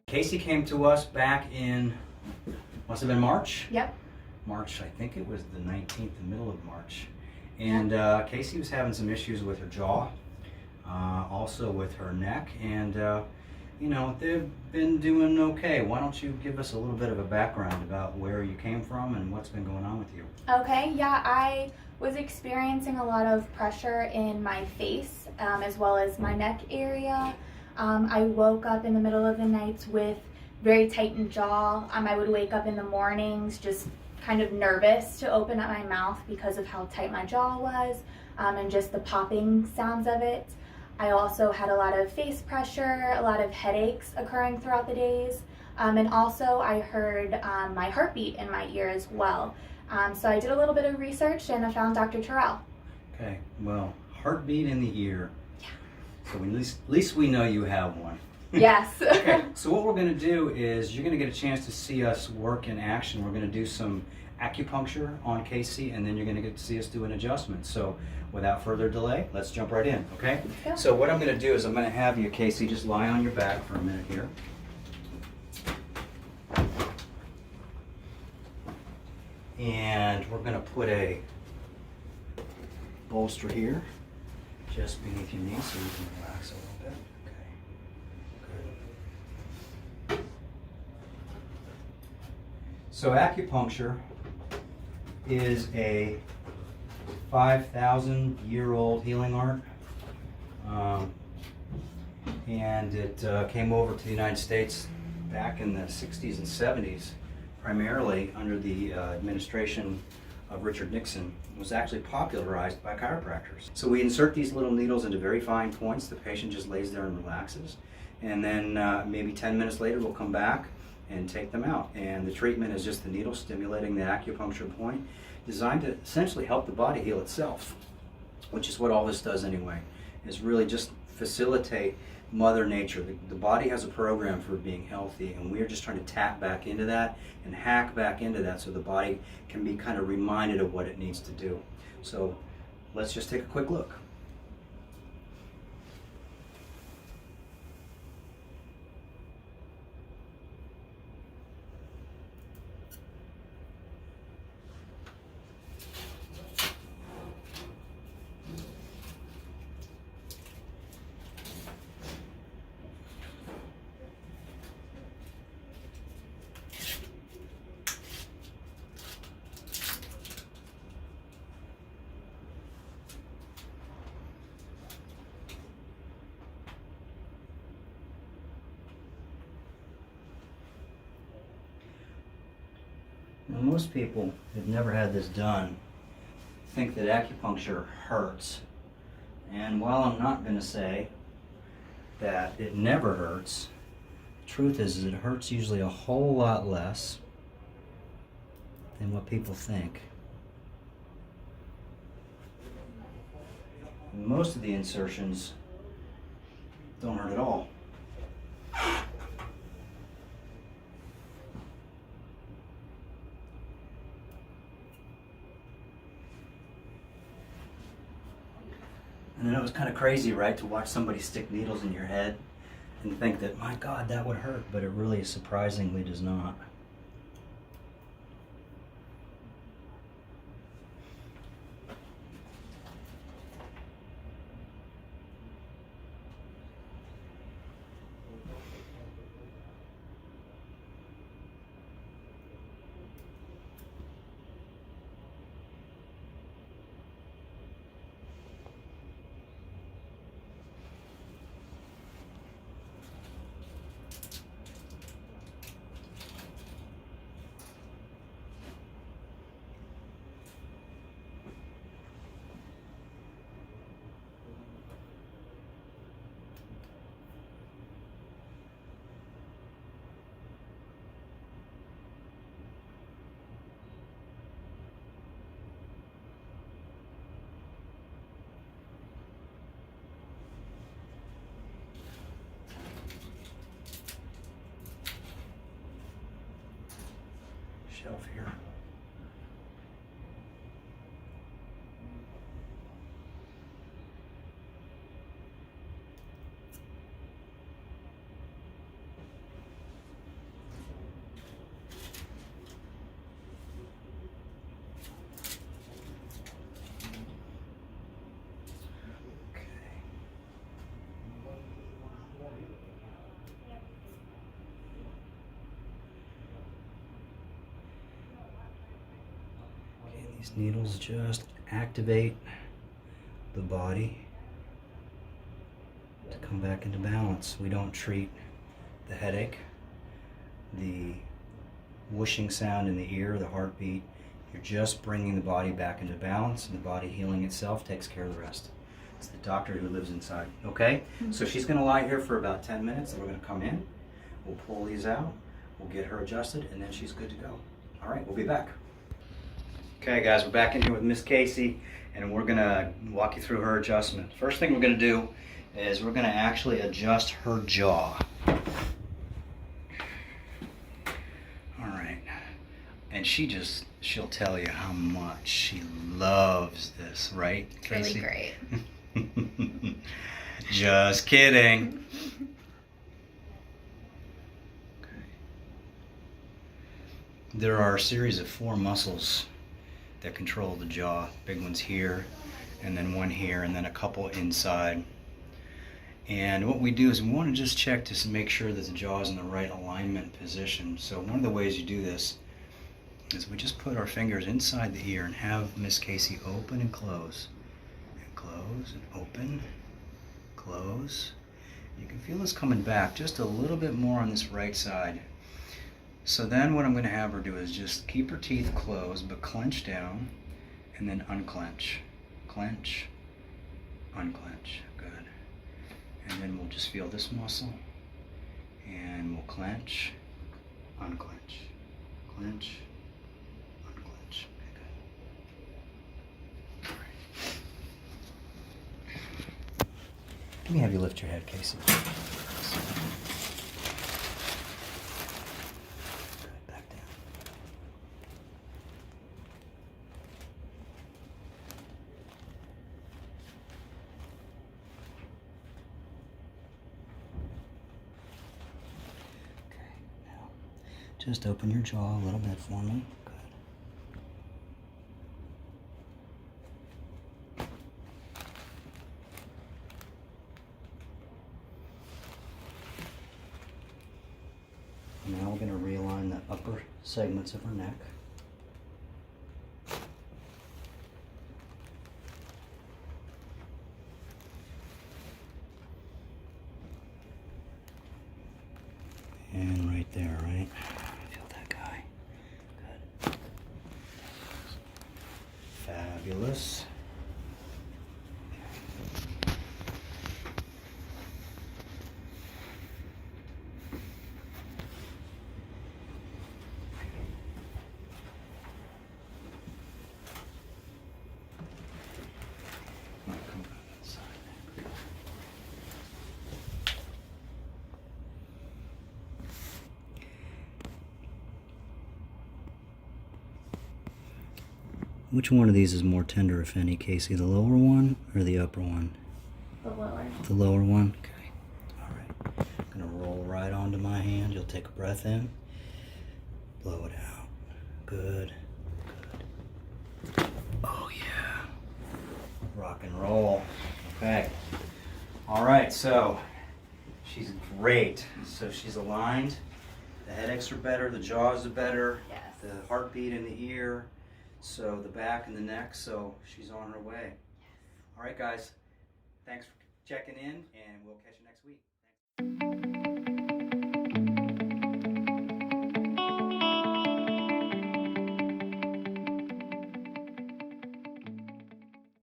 Casey came to us back in, must have been March? Yep. March, I think it was the 19th, the middle of March. And Casey was having some issues with her jaw, also with her neck, and you know, they've been doing okay. Why don't you give us a little bit of a background about where you came from and what's been going on with you? Okay, yeah, I was experiencing a lot of pressure in my face as well as my neck area. I woke up in the middle of the nights with very tightened jaw. I would wake up in the mornings just kind of nervous to open up my mouth because of how tight my jaw was and just the popping sounds of it. I also had a lot of face pressure, a lot of headaches occurring throughout the days, and also I heard my heartbeat in my ear as well. So I did a little bit of research and I found Dr. Terrell. Okay, well, heartbeat in the ear. Yeah. So at least we know you have one. Yes. Okay, so what we're going to do is you're going to get a chance to see us work in action. We're going to do some acupuncture on Casey, and then you're going to get to see us do an adjustment. So without further delay, let's jump right in, okay? Yeah. So what I'm going to do is I'm going to have you, Casey, just lie on your back for a minute here. And we're going to put a bolster here just beneath your knee so you can relax a little bit. Okay, good. So acupuncture is a 5,000-year-old healing art, and it came over to the United States back in the 60s and 70s, primarily under the administration of Richard Nixon. It was actually popularized by chiropractors. So we insert these little needles into very fine points. The patient just lays there and relaxes, and then maybe 10 minutes later we'll come back and take them out. And the treatment is just the needle stimulating the acupuncture point, designed to essentially help the body heal itself, which is what all this does anyway, is really just facilitate Mother Nature. The body has a program for being healthy, and we're just trying to tap back into that and hack back into that so the body can be kind of reminded of what it needs to do. So let's just take a quick look. Now, most people who've never had this done think that acupuncture hurts. And while I'm not going to say that it never hurts, the truth is it hurts usually a whole lot less than what people think. And most of the insertions don't hurt at all. And I know it's kind of crazy, right, to watch somebody stick needles in your head and think that, my God, that would hurt, but it really surprisingly does not. Shelf here. These needles just activate the body to come back into balance. We don't treat the headache, the whooshing sound in the ear, the heartbeat. You're just bringing the body back into balance, and the body healing itself takes care of the rest. It's the doctor who lives inside. Okay? So she's going to lie here for about 10 minutes, and we're going to come in. We'll pull these out. We'll get her adjusted, and then she's good to go. All right, we'll be back. Okay, guys, we're back in here with Miss Casey, and we're going to walk you through her adjustment. First thing we're going to do is we're going to actually adjust her jaw. All right. And she'll tell you how much she loves this, right, Casey? Really great. Just kidding. Okay. There are a series of 4 muscles that control the jaw. Big ones here, and then one here, and then a couple inside. And what we do is we want to just check to make sure that the jaw is in the right alignment position. So one of the ways you do this is we just put our fingers inside the ear and have Miss Casey open and close. And close and open, close. You can feel this coming back just a little bit more on this right side. So then what I'm going to have her do is just keep her teeth closed but clench down and then unclench. Clench, unclench. Good. And then we'll just feel this muscle and we'll clench, unclench, clench, unclench. Okay, good. All right. Let me have you lift your head, Casey. Good, back down. Just open your jaw a little bit for me. Good. Now we're going to realign the upper segments of her neck. And right there, right? Feel that guy. Good. Fabulous. Which one of these is more tender, if any, Casey? The lower one or the upper one? The lower. The lower one? Okay. All right. I'm going to roll right onto my hand. You'll take a breath in. Blow it out. Good. Good. Oh, yeah. Rock and roll. Okay. All right, so she's great. So she's aligned. The headaches are better. The jaws are better. Yes. The heartbeat in the ear. So the back and the neck, so she's on her way. All right, guys. Thanks for checking in, and we'll catch you next week. Thanks.